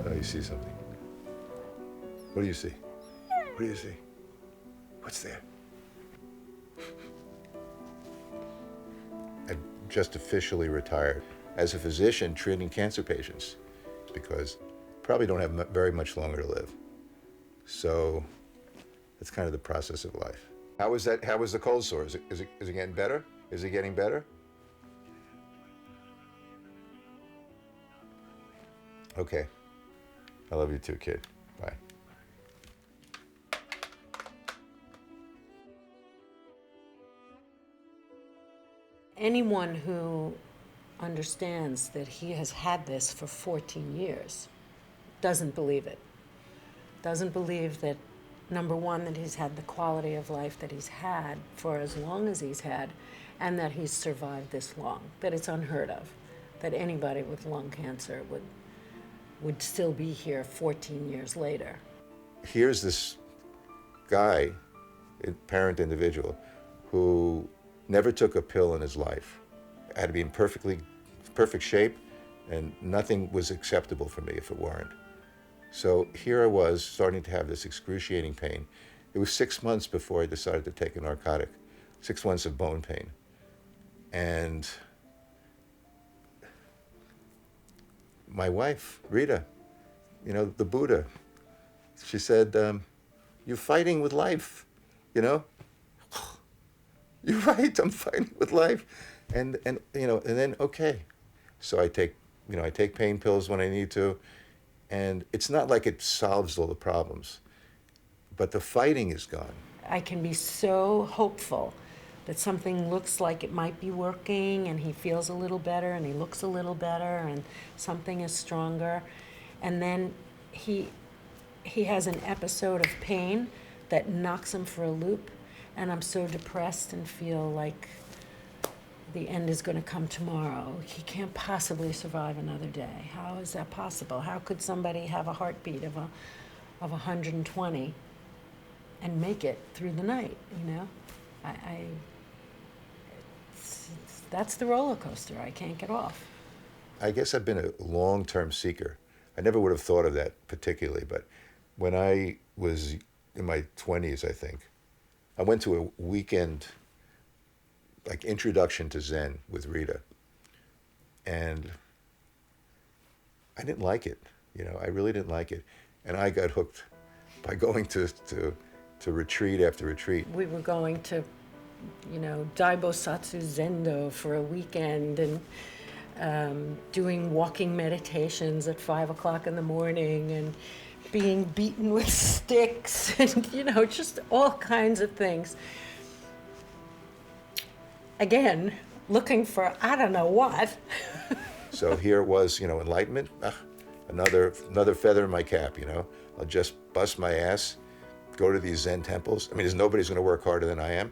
You see something. What do you see? What do you see? What's there? I just officially retired as a physician treating cancer patients because probably don't have very much longer to live. So that's kind of the process of life. How was that? How was the cold sore? Is it getting better? Is it getting better? Okay. I love you too, kid. Bye. Anyone who understands that he has had this for 14 years doesn't believe it. Doesn't believe that, number one, that he's had the quality of life that he's had for as long as he's had, and that he's survived this long, that it's unheard of, that anybody with lung cancer would still be here 14 years later. Here's this guy, a parent individual, who never took a pill in his life, had to be in perfect shape, and nothing was acceptable for me if it weren't. So here I was starting to have this excruciating pain. It was 6 months before I decided to take a narcotic, 6 months of bone pain. And my wife, Rita, the Buddha, she said, you're fighting with life, You're right, I'm fighting with life. And then, okay. So I take pain pills when I need to. And it's not like it solves all the problems, but the fighting is gone. I can be so hopeful that something looks like it might be working and he feels a little better and he looks a little better and something is stronger. And then he has an episode of pain that knocks him for a loop, and I'm so depressed and feel like the end is going to come tomorrow. He can't possibly survive another day. How is that possible? How could somebody have a heartbeat of 120 and make it through the night? That's the roller coaster. I can't get off. I guess I've been a long-term seeker. I never would have thought of that particularly, but when I was in my 20s, I think, I went to a weekend introduction to Zen with Rita, and I didn't like it. I really didn't like it, and I got hooked by going to retreat after retreat. We were going to, Daibosatsu Zendo for a weekend and doing walking meditations at 5 o'clock in the morning and being beaten with sticks and, just all kinds of things. Again, looking for I don't know what. So here it was, enlightenment, another feather in my cap, I'll just bust my ass, go to these Zen temples. I mean, there's nobody's going to work harder than I am.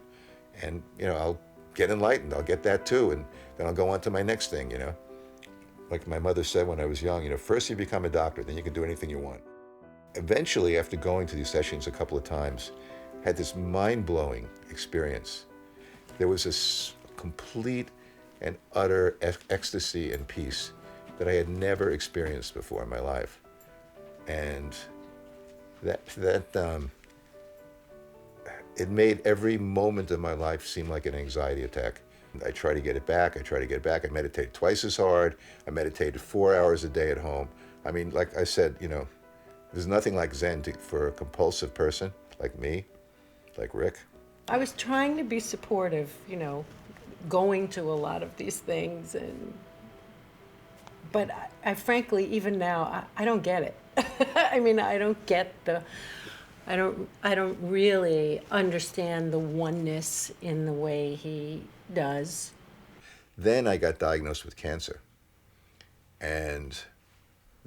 And, I'll get enlightened. I'll get that too. And then I'll go on to my next thing, Like my mother said when I was young, first you become a doctor, then you can do anything you want. Eventually, after going to these sessions a couple of times, had this mind-blowing experience. There was this complete and utter ecstasy and peace that I had never experienced before in my life. And it made every moment of my life seem like an anxiety attack. I try to get it back. I meditate twice as hard. I meditated 4 hours a day at home. I mean, like I said, there's nothing like Zen for a compulsive person like me, like Rick. I was trying to be supportive, going to a lot of these things, but I frankly, even now, I don't get it. I mean, I don't get I don't really understand the oneness in the way he does. Then I got diagnosed with cancer, and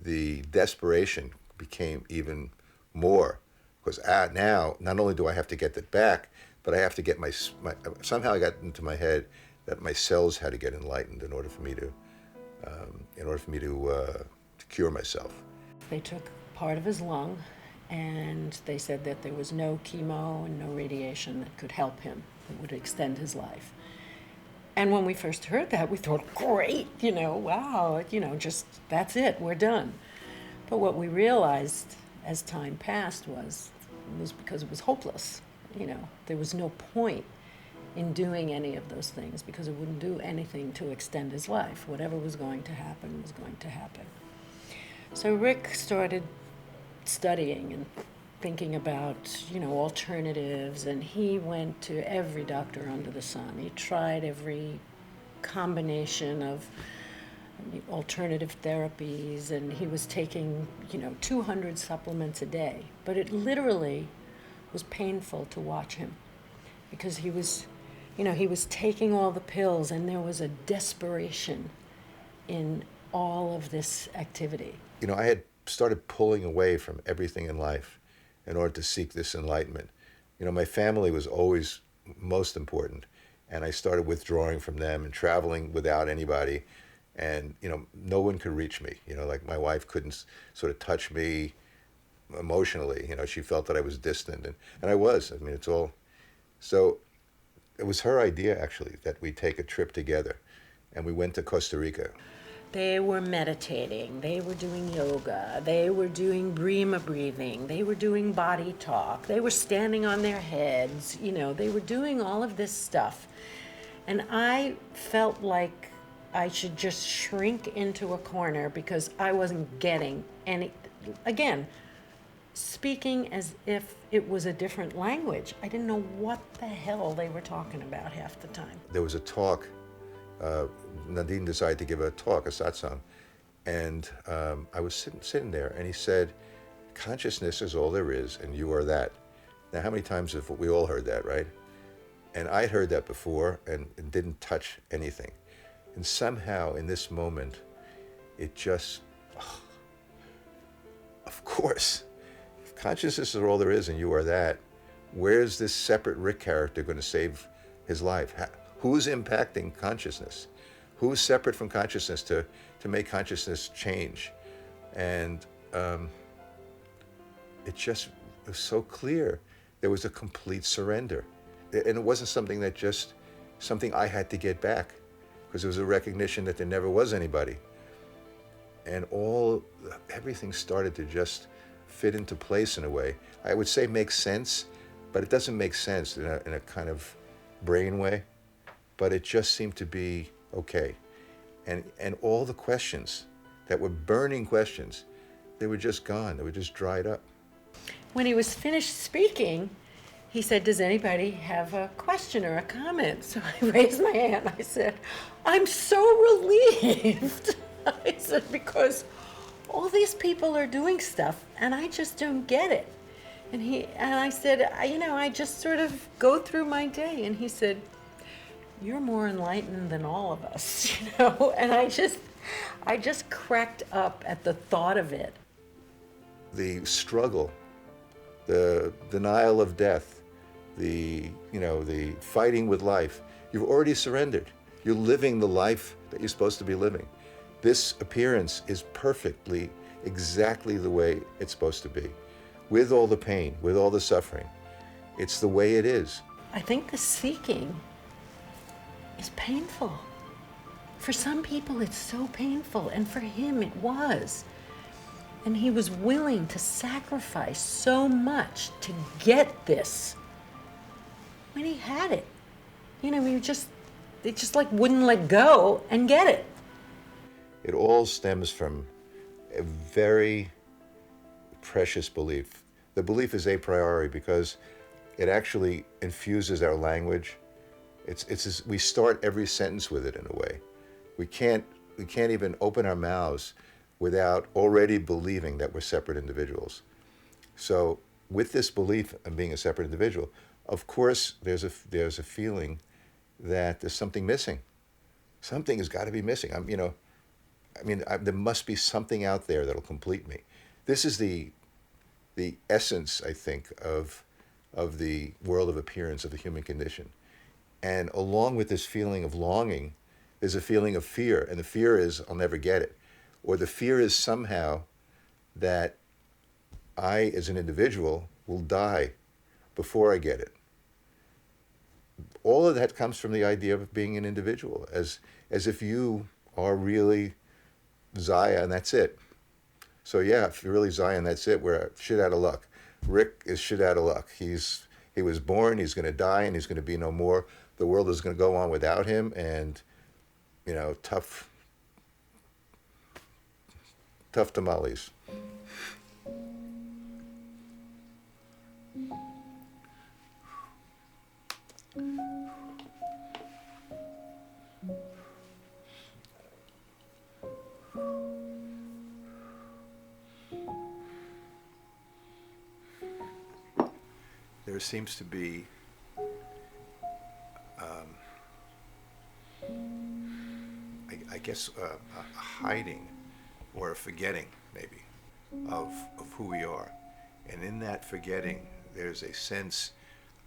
the desperation became even more, because now not only do I have to get that back, but I have to get my somehow I got into my head that my cells had to get enlightened in order for me to cure myself. They took part of his lung, and they said that there was no chemo and no radiation that could help him, that would extend his life. And when we first heard that, we thought, great, wow, just that's it, we're done. But what we realized as time passed was because it was hopeless. There was no point in doing any of those things because it wouldn't do anything to extend his life. Whatever was going to happen was going to happen. So Rick started studying and thinking about, alternatives, and he went to every doctor under the sun. He tried every combination of alternative therapies, and he was taking, 200 supplements a day. But it literally was painful to watch him because he was taking all the pills, and there was a desperation in all of this activity. I had started pulling away from everything in life in order to seek this enlightenment. My family was always most important, and I started withdrawing from them and traveling without anybody, and no one could reach me. Like my wife couldn't sort of touch me emotionally. She felt that I was distant, and I was. It's all. So it was her idea, actually, that we take a trip together, and we went to Costa Rica. They were meditating, they were doing yoga, they were doing Brahma breathing, they were doing body talk, they were standing on their heads, they were doing all of this stuff. And I felt like I should just shrink into a corner because I wasn't getting any, again, speaking as if it was a different language. I didn't know what the hell they were talking about half the time. There was a talk. Nadine decided to give a talk, a satsang, and I was sitting there, and he said, consciousness is all there is, and you are that. Now, how many times have we all heard that, right? And I'd heard that before, and it didn't touch anything. And somehow, in this moment, it just, of course, if consciousness is all there is, and you are that, where's this separate Rick character going to save his life? Who's impacting consciousness? Who's separate from consciousness to make consciousness change? And it just was so clear. There was a complete surrender. And it wasn't something I had to get back, because there was a recognition that there never was anybody. And everything started to just fit into place in a way. I would say makes sense, but it doesn't make sense in a kind of brain way. But it just seemed to be okay. And all the questions that were burning questions, they were just gone. They were just dried up. When he was finished speaking, he said, does anybody have a question or a comment? So I raised my hand. I said, I'm so relieved. I said, because all these people are doing stuff and I just don't get it. And I said, I just sort of go through my day. And he said, you're more enlightened than all of us, And I just cracked up at the thought of it. The struggle, the denial of death, the fighting with life, you've already surrendered. You're living the life that you're supposed to be living. This appearance is perfectly, exactly the way it's supposed to be, with all the pain, with all the suffering. It's the way it is. I think the seeking is painful. For some people, it's so painful, and for him, it was. And he was willing to sacrifice so much to get this. When he had it, he just like wouldn't let go and get it. It all stems from a very precious belief. The belief is a priori because it actually infuses our language. We start every sentence with it in a way. We can't even open our mouths without already believing that we're separate individuals. So with this belief of being a separate individual, of course there's a feeling that there's something missing. Something has got to be missing. There must be something out there that'll complete me. This is the essence, I think, of the world of appearance, of the human condition. And along with this feeling of longing, there's a feeling of fear. And the fear is, I'll never get it. Or the fear is somehow that I, as an individual, will die before I get it. All of that comes from the idea of being an individual, as if you are really Zaya and that's it. So yeah, if you're really Zion, that's it. We're shit out of luck. Rick is shit out of luck. He was born, he's going to die, and he's going to be no more. The world is going to go on without him, and tough tamales. There seems to be I guess a hiding or a forgetting maybe of who we are, and in that forgetting there's a sense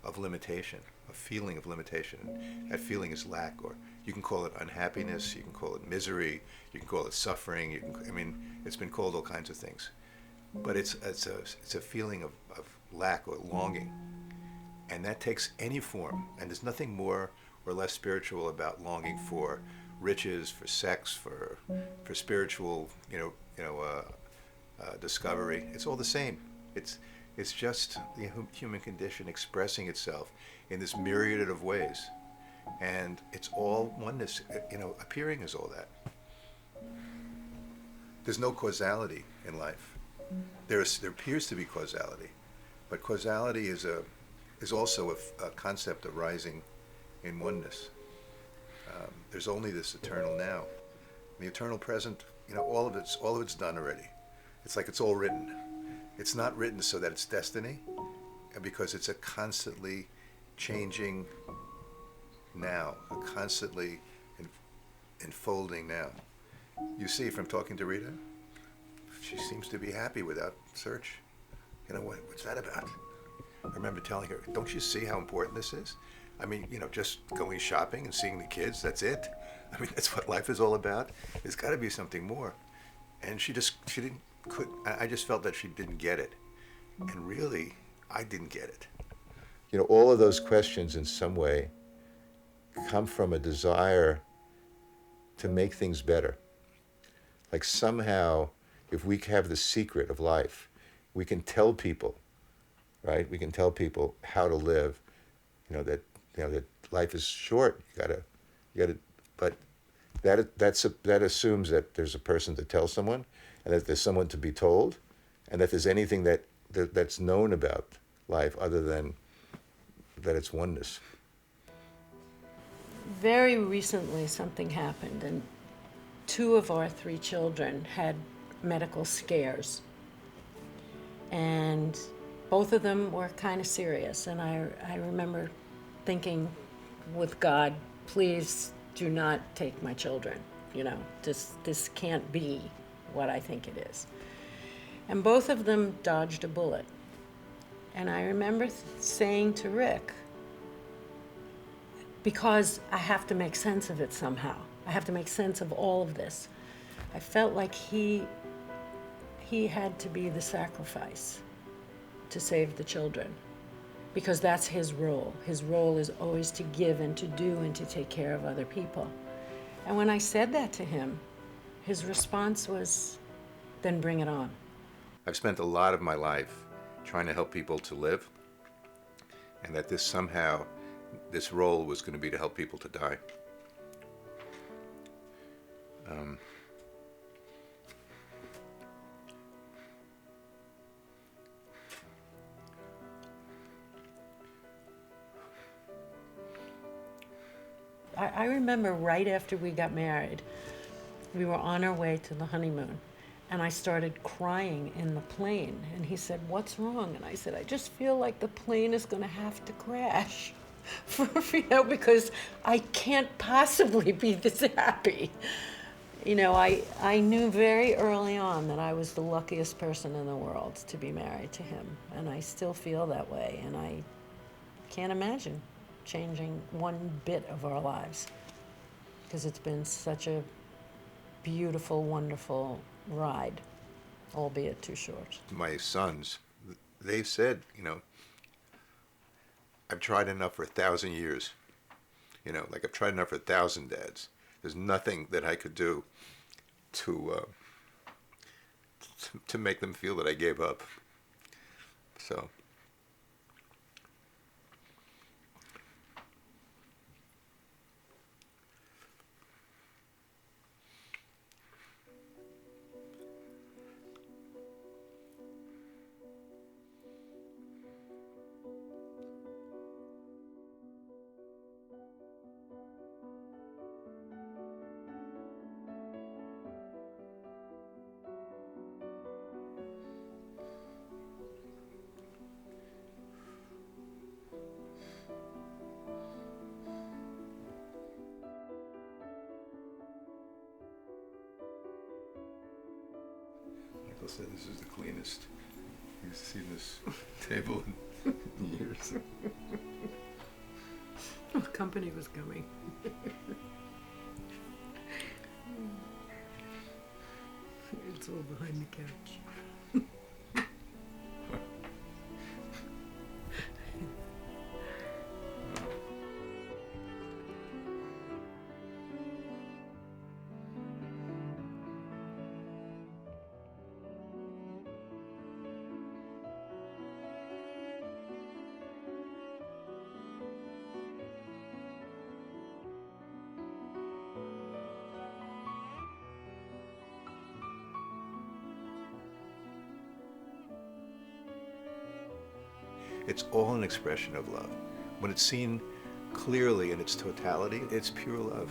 of limitation, a feeling of limitation. That feeling is lack, or you can call it unhappiness, you can call it misery, you can call it suffering. It's been called all kinds of things, but it's a feeling of lack or longing, and that takes any form. And there's nothing more or less spiritual about longing for riches, for sex, for spiritual, discovery. It's all the same. It's just the human condition expressing itself in this myriad of ways, and it's all oneness. Appearing is all that. There's no causality in life. There appears to be causality, but causality is also a concept arising in oneness. There's only this eternal now, the eternal present. All of it's done already. It's like it's all written. It's not written so that it's destiny, because it's a constantly changing now, a constantly unfolding now. You see from talking to Rita, she seems to be happy without search. What's that about? I remember telling her, don't you see how important this is? Just going shopping and seeing the kids, that's it. That's what life is all about. There's got to be something more. And she didn't, I just felt that she didn't get it. And really, I didn't get it. All of those questions in some way come from a desire to make things better. Like somehow, if we have the secret of life, we can tell people, right? We can tell people how to live. That life is short. You gotta. But that assumes that there's a person to tell someone, and that there's someone to be told, and that there's anything that's known about life other than that it's oneness. Very recently, something happened, and 2 of our 3 children had medical scares. And both of them were kind of serious. And I remember thinking with God, please do not take my children. This can't be what I think it is. And both of them dodged a bullet. And I remember saying to Rick, because I have to make sense of it somehow. I have to make sense of all of this. I felt like he had to be the sacrifice to save the children, because that's his role. His role is always to give and to do and to take care of other people. And when I said that to him, his response was, then bring it on. I've spent a lot of my life trying to help people to live, and that this role was going to be to help people to die. I remember right after we got married, we were on our way to the honeymoon, and I started crying in the plane. And he said, "What's wrong?" And I said, "I just feel like the plane is going to have to crash, because I can't possibly be this happy." I knew very early on that I was the luckiest person in the world to be married to him, and I still feel that way, and I can't imagine changing one bit of our lives, because it's been such a beautiful, wonderful ride, albeit too short. My sons, they've said, I've tried enough for 1,000 years. I've tried enough for 1,000 dads. There's nothing that I could do to to make them feel that I gave up. So. Michael said this is the cleanest he's seen this table in years. Company was coming. It's all behind the couch. It's all an expression of love. When it's seen clearly in its totality, it's pure love.